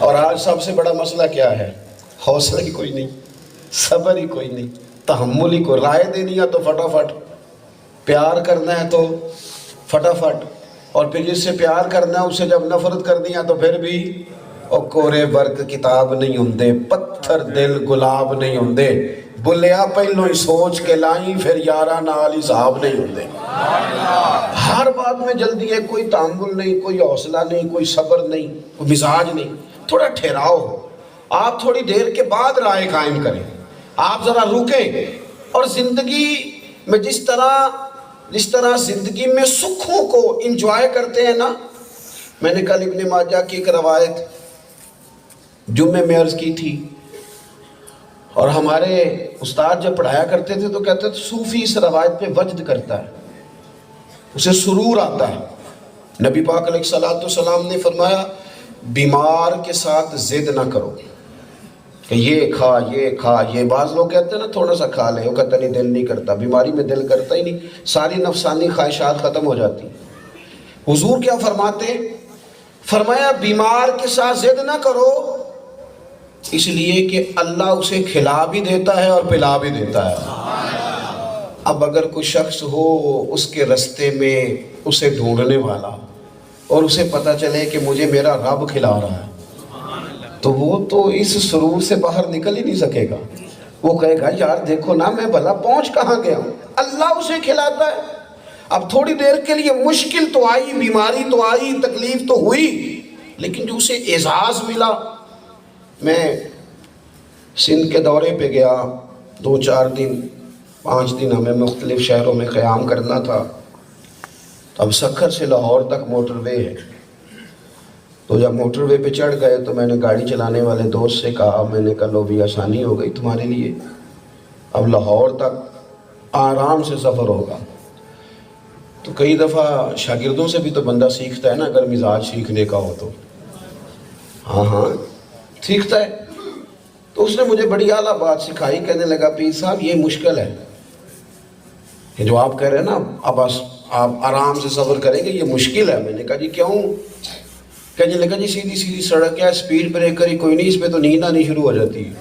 اور آج سب سے بڑا مسئلہ کیا ہے؟ حوصلہ ہی کوئی نہیں، صبر ہی کوئی نہیں، تحمل ہی کوئی، رائے دینی ہے تو فٹافٹ، پیار کرنا ہے تو فٹافٹ، اور پھر جس سے پیار کرنا ہے اسے جب نفرت کرنی ہے تو پھر بھی او کورے ورک کتاب نہیں ہوندے، پتھر دل گلاب نہیں ہوندے، بلیا پہلو ہی سوچ کے لائیں پھر یارہ نال حساب نہیں ہوندے۔ ہر بات میں جلدی ہے، کوئی تحمل نہیں، کوئی حوصلہ نہیں، کوئی صبر نہیں، کوئی مزاج نہیں۔ تھوڑا ٹھہراؤ، آپ تھوڑی دیر کے بعد رائے قائم کریں، آپ ذرا رکیں، اور زندگی میں جس طرح زندگی میں سکھوں کو انجوائے کرتے ہیں نا، میں نے کل ابن ماجہ کی ایک روایت جمعے میں عرض کی تھی، اور ہمارے استاد جب پڑھایا کرتے تھے تو کہتے تھے صوفی اس روایت پہ وجد کرتا ہے، اسے سرور آتا ہے۔ نبی پاک علیہ السلام نے فرمایا بیمار کے ساتھ ضد نہ کرو کہ یہ کھا یہ کھا، یہ بعض لوگ کہتے ہیں نا تھوڑا سا کھا لے، وہ کہتا نہیں دل نہیں کرتا، بیماری میں دل کرتا ہی نہیں، ساری نفسانی خواہشات ختم ہو جاتی۔ حضور کیا فرماتے ہیں؟ فرمایا بیمار کے ساتھ ضد نہ کرو، اس لیے کہ اللہ اسے کھلا بھی دیتا ہے اور پلا بھی دیتا ہے۔ اب اگر کوئی شخص ہو اس کے رستے میں اسے ڈھونڈنے والا، اور اسے پتہ چلے کہ مجھے میرا رب کھلا رہا ہے، تو وہ تو اس سرور سے باہر نکل ہی نہیں سکے گا۔ وہ کہے گا یار دیکھو نا میں بھلا پہنچ کہاں گیا ہوں، اللہ اسے کھلاتا ہے۔ اب تھوڑی دیر کے لیے مشکل تو آئی، بیماری تو آئی، تکلیف تو ہوئی، لیکن جو اسے اعزاز ملا۔ میں سندھ کے دورے پہ گیا، 2-4 دن 5 دن ہمیں مختلف شہروں میں قیام کرنا تھا۔ اب سکھر سے لاہور تک موٹر وے ہے، تو جب موٹر وے پہ چڑھ گئے تو میں نے گاڑی چلانے والے دوست سے کہا، میں نے کہا لو بھی آسانی ہو گئی تمہارے لیے، اب لاہور تک آرام سے سفر ہوگا۔ تو کئی دفعہ شاگردوں سے بھی تو بندہ سیکھتا ہے نا، اگر مزاج سیکھنے کا ہو تو ہاں سیکھتا ہے۔ تو اس نے مجھے بڑی اعلیٰ بات سکھائی، کہنے لگا پیر صاحب یہ مشکل ہے کہ جو آپ کہہ رہے ہیں نا اب آپ آرام سے سفر کریں گے، یہ مشکل ہے۔ میں نے کہا جی کیوں؟ کہنے لگا جی سیدھی سڑک ہے، سپیڈ بریکر ہی کوئی نہیں، اس پہ تو نیند آنی شروع ہو جاتی ہے،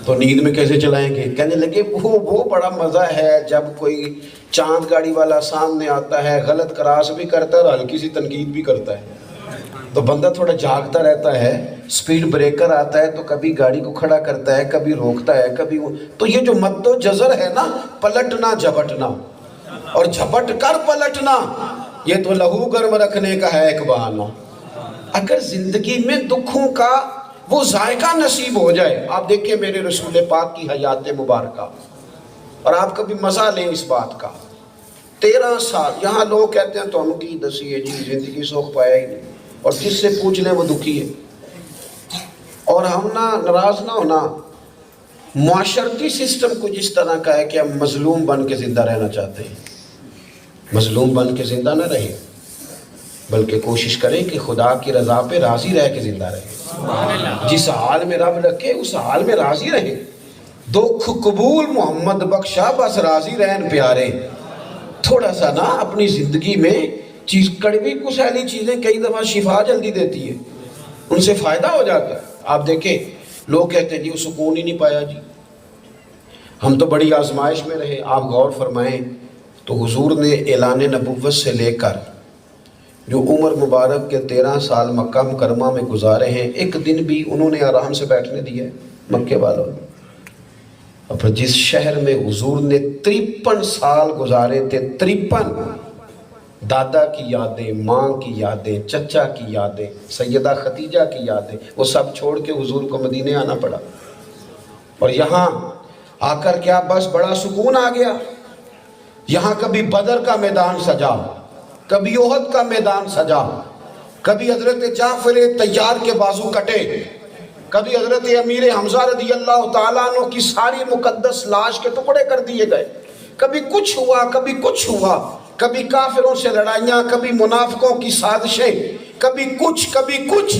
تو نیند میں کیسے چلائیں گے؟ کہنے لگے وہ بڑا مزہ ہے جب کوئی چاند گاڑی والا سامنے آتا ہے، غلط کراس بھی کرتا ہے اور ہلکی سی تنقید بھی کرتا ہے، تو بندہ تھوڑا جاگتا رہتا ہے۔ سپیڈ بریکر آتا ہے تو کبھی گاڑی کو کھڑا کرتا ہے، کبھی روکتا ہے، کبھی تو یہ جو مد و جزر ہے نا، پلٹنا جھپٹنا اور جھپٹ کر پلٹنا، یہ تو لہو گرم رکھنے کا ہے ایک بہانہ۔ اگر زندگی میں دکھوں کا وہ ذائقہ نصیب ہو جائے، آپ دیکھیں میرے رسول پاک کی حیات مبارکہ، اور آپ کبھی مزہ لیں اس بات کا۔ 13 سال یہاں لوگ کہتے ہیں تو ہم کی دسی ہے جی زندگی سوکھ پایا ہی نہیں، اور جس سے پوچھ لیں وہ دکھی ہے۔ اور ہم ناراض نہ ہونا، معاشرتی سسٹم کو جس طرح کا ہے کہ ہم مظلوم بن کے زندہ رہنا چاہتے ہیں، مظلوم بن کے زندہ نہ رہیں، بلکہ کوشش کریں کہ خدا کی رضا پہ راضی رہ کے زندہ رہیں۔ جس حال میں رب رکھے اس حال میں راضی رہیں۔ دکھ قبول محمد بخشا بس راضی رہن پیارے۔ تھوڑا سا نا اپنی زندگی میں کڑوی کسیلی چیزیں کئی دفعہ شفا جلدی دیتی ہے، ان سے فائدہ ہو جاتا ہے۔ آپ دیکھیں لوگ کہتے ہیں جی وہ سکون ہی نہیں پایا جی، ہم تو بڑی آزمائش میں رہے۔ آپ غور فرمائیں تو حضور نے اعلان نبوت سے لے کر جو عمر مبارک کے 13 سال مکہ مکرمہ میں گزارے ہیں، ایک دن بھی انہوں نے آرام سے بیٹھنے دیا ہے مکے والوں نے۔ اور پھر جس شہر میں حضور نے 53 سال گزارے تھے، 53، دادا کی یادیں، ماں کی یادیں، چچا کی یادیں، سیدہ خدیجہ کی یادیں، وہ سب چھوڑ کے حضور کو مدینے آنا پڑا۔ اور یہاں آ کر کیا بس بڑا سکون آ گیا۔ یہاں کبھی بدر کا میدان سجا، کبھی احد کا میدان سجا، کبھی حضرت جعفر طیار کے بازو کٹے، کبھی حضرت امیر حمزہ رضی اللہ تعالیٰ عنہ کی ساری مقدس لاش کے ٹکڑے کر دیے گئے۔ کبھی کچھ ہوا، کبھی کچھ ہوا، کبھی کافروں سے لڑائیاں، کبھی منافقوں کی سازشیں، کبھی کچھ۔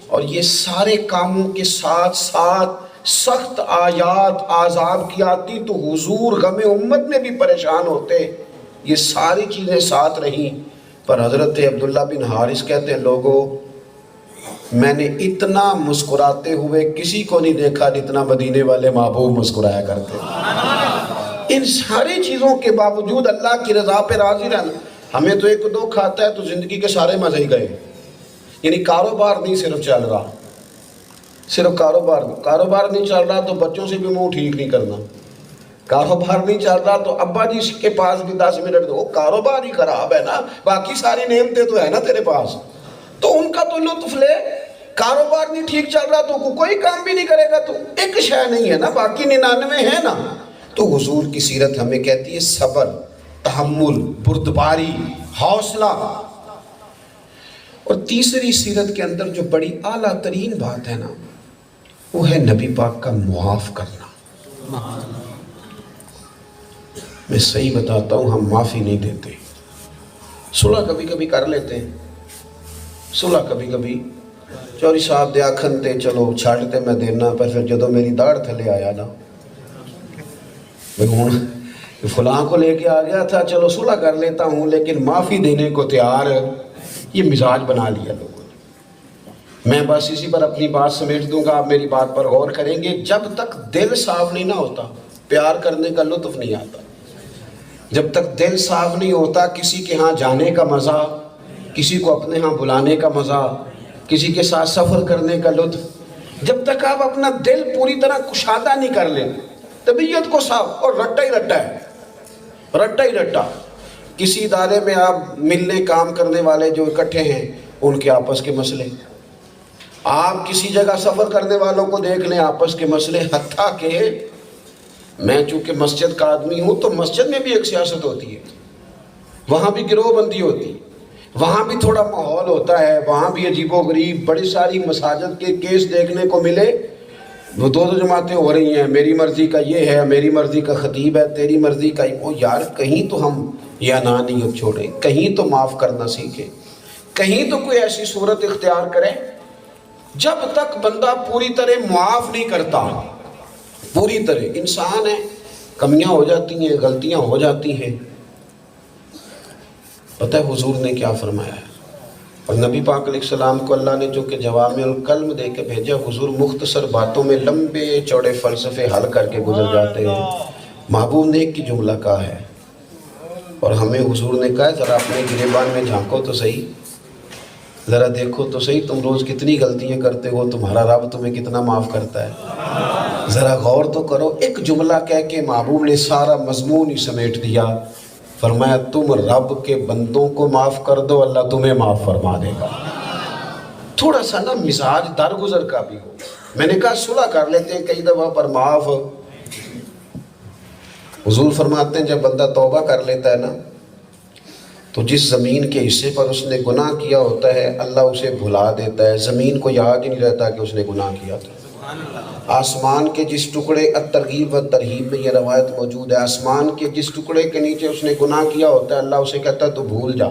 اور یہ سارے کاموں کے ساتھ ساتھ سخت آیات عذاب کی آتی تو حضور غم امت میں بھی پریشان ہوتے۔ یہ ساری چیزیں ساتھ رہیں، پر حضرت عبداللہ بن حارث کہتے ہیں لوگوں میں نے اتنا مسکراتے ہوئے کسی کو نہیں دیکھا جتنا مدینے والے محبوب مسکرایا کرتے. ان ساری چیزوں کے باوجود اللہ کی رضا پہ راضی رہنا. ہمیں تو ایک دو کھاتا ہے تو زندگی کے سارے مزے ہی گئے. یعنی کاروبار نہیں صرف چل رہا، صرف کاروبار نہیں چل رہا تو بچوں سے بھی منہ ٹھیک نہیں کرنا. کاروبار نہیں چل رہا تو ابا جی کے پاس بھی 10 منٹ دو. کاروبار ہی خراب ہے نا، باقی ساری نعمتیں تو ہے نا تیرے پاس، تو ان کا تو لطف لے. کاروبار نہیں ٹھیک چل رہا تو کوئی کام بھی نہیں کرے گا، تو ایک شے نہیں ہے نا، باقی 99 ہے نا. تو حضور کی سیرت ہمیں کہتی ہے صبر، تحمل، بردباری، حوصلہ. اور تیسری سیرت کے اندر جو بڑی اعلیٰ ترین بات ہے نا، وہ ہے نبی پاک کا معاف کرنا. میں صحیح بتاتا ہوں، ہم معافی نہیں دیتے. صلح کبھی کبھی کر لیتے ہیں، صلح کبھی کبھی چوری صاحب دے آکھن تے چلو چھاڑتے میں دینا، پر پھر جدو میری داڑھ تھلے آیا نا، میں فلاں کو لے کے آ گیا تھا، چلو صلح کر لیتا ہوں لیکن معافی دینے کو تیار. یہ مزاج بنا لیا لوگوں نے. میں بس اسی پر اپنی بات سمیٹ دوں گا، آپ میری بات پر غور کریں گے. جب تک دل صاف نہیں نہ ہوتا پیار کرنے کا لطف نہیں آتا. جب تک دل صاف نہیں ہوتا کسی کے ہاں جانے کا مزہ، کسی کو اپنے ہاں بلانے کا مزہ، کسی کے ساتھ سفر کرنے کا لطف، جب تک آپ اپنا دل پوری طرح کشادہ نہیں کر لیں، طبیعت کو صاف. اور رٹا ہی رٹا ہے، رٹا ہی رٹا. کسی ادارے میں آپ ملنے کام کرنے والے جو اکٹھے ہیں ان کے آپس کے مسئلے، آپ کسی جگہ سفر کرنے والوں کو دیکھ لیں آپس کے مسئلے. حتیٰ کہ میں چونکہ مسجد کا آدمی ہوں تو مسجد میں بھی ایک سیاست ہوتی ہے، وہاں بھی گروہ بندی ہوتی ہے، وہاں بھی تھوڑا ماحول ہوتا ہے، وہاں بھی عجیب و غریب بڑی ساری مساجد کے کیس دیکھنے کو ملے. وہ دو جماعتیں ہو رہی ہیں، میری مرضی کا یہ ہے، میری مرضی کا خطیب ہے، تیری مرضی کا. وہ یار کہیں تو ہم یہ انانیت چھوڑیں، کہیں تو معاف کرنا سیکھیں، کہیں تو کوئی ایسی صورت اختیار کریں. جب تک بندہ پوری طرح معاف نہیں کرتا، پوری طرح انسان ہے، کمیاں ہو جاتی ہیں، غلطیاں ہو جاتی ہیں. پتہ ہے حضور نے کیا فرمایا ہے؟ اور نبی پاک علیہ السلام کو اللہ نے جو کہ جوامع الکلم دے کے بھیجا. حضور مختصر باتوں میں لمبے چوڑے فلسفے حل کر کے گزر جاتے ہیں. محبوب نے ایک کی جملہ کہا ہے، اور ہمیں حضور نے کہا ہے ذرا اپنے گریبان میں جھانکو تو صحیح، ذرا دیکھو تو صحیح تم روز کتنی غلطیاں کرتے ہو، تمہارا رب تمہیں کتنا معاف کرتا ہے. ذرا غور تو کرو. ایک جملہ کہہ کے محبوب نے سارا مضمون ہی سمیٹ دیا. فرمایا تم رب کے بندوں کو معاف کر دو، اللہ تمہیں معاف فرما دے گا. تھوڑا سا نا مزاج درگزر کا بھی ہو. میں نے کہا صلح کر لیتے ہیں کئی دفعہ پر معاف. حضور فرماتے ہیں جب بندہ توبہ کر لیتا ہے نا تو جس زمین کے حصے پر اس نے گناہ کیا ہوتا ہے اللہ اسے بھلا دیتا ہے. زمین کو یاد ہی نہیں رہتا کہ اس نے گناہ کیا تھا. آسمان کے جس ٹکڑے الترغیب و ترہیب میں یہ روایت موجود ہے، آسمان کے جس ٹکڑے کے نیچے اس نے گناہ کیا ہوتا ہے اللہ اسے کہتا ہے تو بھول جا.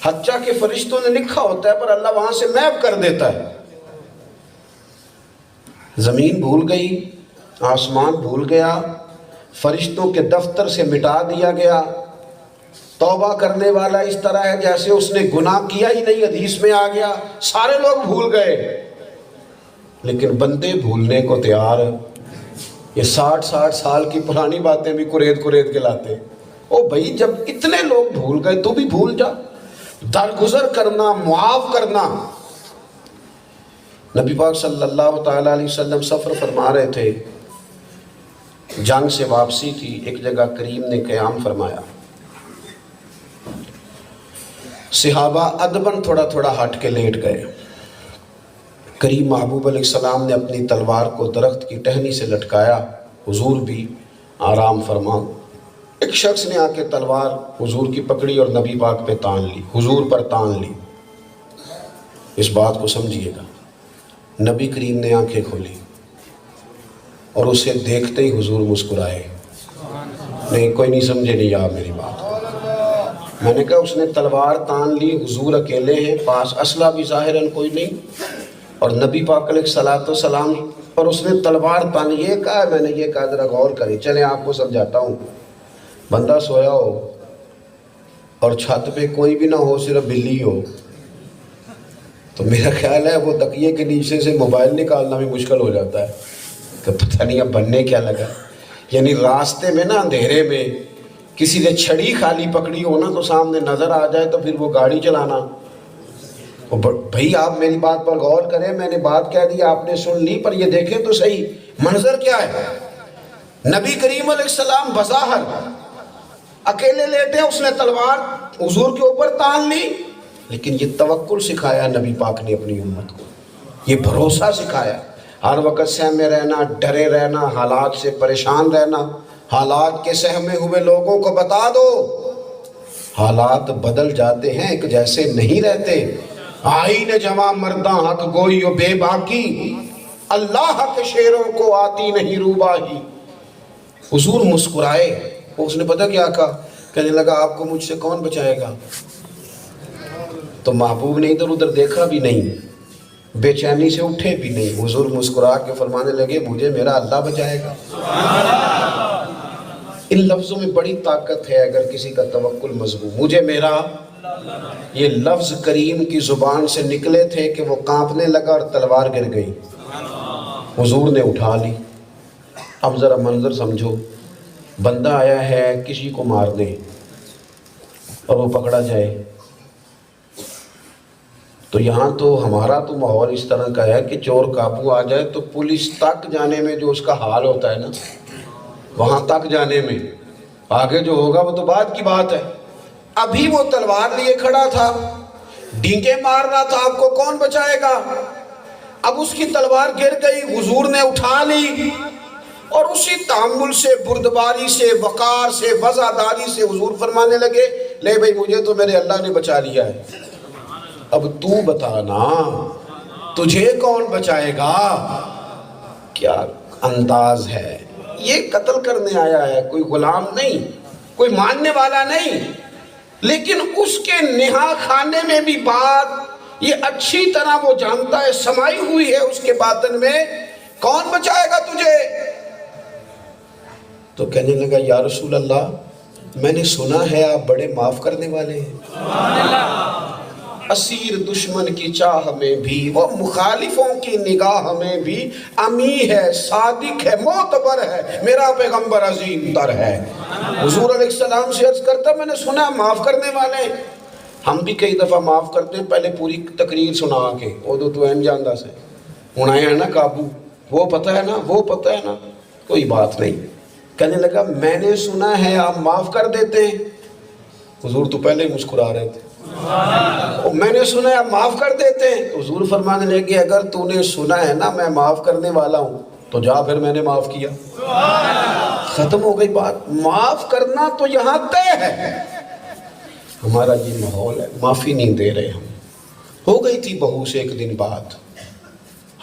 حتیٰ کہ فرشتوں نے لکھا ہوتا ہے پر اللہ وہاں سے محو کر دیتا ہے. زمین بھول گئی، آسمان بھول گیا، فرشتوں کے دفتر سے مٹا دیا گیا. توبہ کرنے والا اس طرح ہے جیسے اس نے گناہ کیا ہی نہیں، حدیث میں آ گیا. سارے لوگ بھول گئے لیکن بندے بھولنے کو تیار. یہ 60 سال کی پرانی باتیں بھی قرید کے لاتے. او بھائی جب اتنے لوگ بھول گئے تو بھی بھول جا. درگزر کرنا، معاف کرنا. نبی پاک صلی اللہ تعالیٰ علیہ وسلم سفر فرما رہے تھے، جنگ سے واپسی تھی. ایک جگہ کریم نے قیام فرمایا. صحابہ ادباً تھوڑا ہٹ کے لیٹ گئے. کریم محبوب علیہ السلام نے اپنی تلوار کو درخت کی ٹہنی سے لٹکایا، حضور بھی آرام فرماؤ. ایک شخص نے آ کے تلوار حضور کی پکڑی اور نبی پاک پہ تان لی، حضور پر تان لی. اس بات کو سمجھیے گا. نبی کریم نے آنکھیں کھولی اور اسے دیکھتے ہی حضور مسکرائے. نہیں کوئی نہیں سمجھے نہیں آپ میری بات. میں نے کہا اس نے تلوار تان لی، حضور اکیلے ہیں، پاس اسلحہ بھی ظاہراً کوئی نہیں، اور نبی پاک علیہ السلام اور اس نے تلوار تان لی. یہ کہا میں نے یہ کہا ذرا غور کریں. چلیں آپ کو سمجھاتا ہوں. بندہ سویا ہو اور چھت پہ کوئی بھی نہ ہو، صرف بلی ہو، تو تو میرا خیال ہے وہ تکیے کے نیچے سے موبائل نکالنا بھی مشکل ہو جاتا ہے کہ پتہ نہیں اب بننے کیا لگا. یعنی راستے میں نا اندھیرے میں کسی نے چھڑی خالی پکڑی ہو نا تو سامنے نظر آ جائے تو پھر وہ گاڑی چلانا. بھائی آپ میری بات پر غور کریں, میں نے بات کہہ دی آپ نے سن لی, پر یہ دیکھیں تو صحیح منظر کیا ہے. نبی کریم علیہ السلام بظاہر اکیلے لیٹے, اس نے تلوار حضور کے اوپر تان لی, لیکن یہ توکل سکھایا نبی پاک نے اپنی امت کو, یہ بھروسہ سکھایا. ہر وقت سہمے رہنا, ڈرے رہنا, حالات سے پریشان رہنا. حالات کے سہمے ہوئے لوگوں کو بتا دو حالات بدل جاتے ہیں, ایک جیسے نہیں رہتے. آئین جمع مرداں حق گوئی و بے باکی, اللہ کے شیروں کو آتی نہیں روباہی. حضور مسکرائے, اس نے پتہ کیا کہا, کہنے لگا آپ کو مجھ سے کون بچائے گا. تو محبوب نے ادھر ادھر دیکھا بھی نہیں, بے چینی سے اٹھے بھی نہیں. حضور مسکرا کے فرمانے لگے مجھے میرا اللہ بچائے گا. ان لفظوں میں بڑی طاقت ہے اگر کسی کا توکل مضبوط. مجھے میرا, یہ لفظ کریم کی زبان سے نکلے تھے کہ وہ کانپنے لگا اور تلوار گر گئی. حضور نے اٹھا لی. اب ذرا منظر سمجھو, بندہ آیا ہے کسی کو مارنے اور وہ پکڑا جائے, تو یہاں تو ہمارا تو ماحول اس طرح کا ہے کہ چور قابو آ جائے تو پولیس تک جانے میں جو اس کا حال ہوتا ہے نا, وہاں تک جانے میں آگے جو ہوگا وہ تو بعد کی بات ہے. ابھی وہ تلوار لیے کھڑا تھا, ڈینگے مار رہا تھا, آپ کو کون بچائے گا. اب اس کی تلوار گر گئی, حضور نے اٹھا لی اور اسی تحمل سے, بردباری سے, وقار سے, وزاداری سے حضور فرمانے لگے لے بھائی مجھے تو میرے اللہ نے بچا لیا ہے, اب تو بتانا تجھے کون بچائے گا. کیا انداز ہے, یہ قتل کرنے آیا ہے, کوئی غلام نہیں, کوئی ماننے والا نہیں, لیکن اس کے نہا خانے میں بھی بات یہ اچھی طرح وہ جانتا ہے, سمائی ہوئی ہے اس کے باطن میں, کون بچائے گا تجھے. تو کہنے لگا یا رسول اللہ میں نے سنا ہے آپ بڑے معاف کرنے والے ہیں, اسیر دشمن کی چاہ میں بھی اور مخالفوں کی نگاہ میں بھی امی ہے, صادق ہے, معتبر ہے, میرا پیغمبر عظیم تر ہے. حضور علیہ السلام سے عرض کرتا میں نے سنا معاف کرنے والے ہیں. ہم بھی کئی دفعہ معاف کرتے ہیں پہلے پوری تقریر سنا کے, وہ تو این جاندہ سے ہوں آئے ہیں نا قابو, وہ پتہ ہے نا, وہ پتہ ہے نا, کوئی بات نہیں. کہنے لگا میں نے سنا ہے آپ معاف کر دیتے ہیں. حضور تو پہلے ہی مسکرا رہے تھے. میں نے سنا ہے آپ معاف کر دیتے ہیں. حضور فرمانے لگے اگر تو نے سنا ہے نا میں معاف کرنے والا ہوں تو جا پھر میں نے معاف کیا. ختم ہو گئی بات. معاف کرنا تو یہاں طے ہے. ہمارا یہ ماحول ہے, معافی نہیں دے رہے ہم. ہو گئی تھی بہو سے ایک دن بات,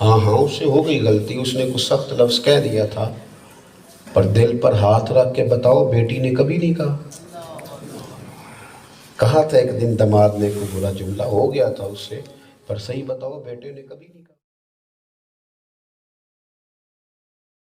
ہاں اس سے ہو گئی غلطی, اس نے کچھ سخت لفظ کہہ دیا تھا, پر دل پر ہاتھ رکھ کے بتاؤ بیٹی نے کبھی نہیں کہا تھا ایک دن دماد نے کوئی برا جملہ ہو گیا تھا اس سے, پر صحیح بتاؤ بیٹے نے کبھی نہیں کہا.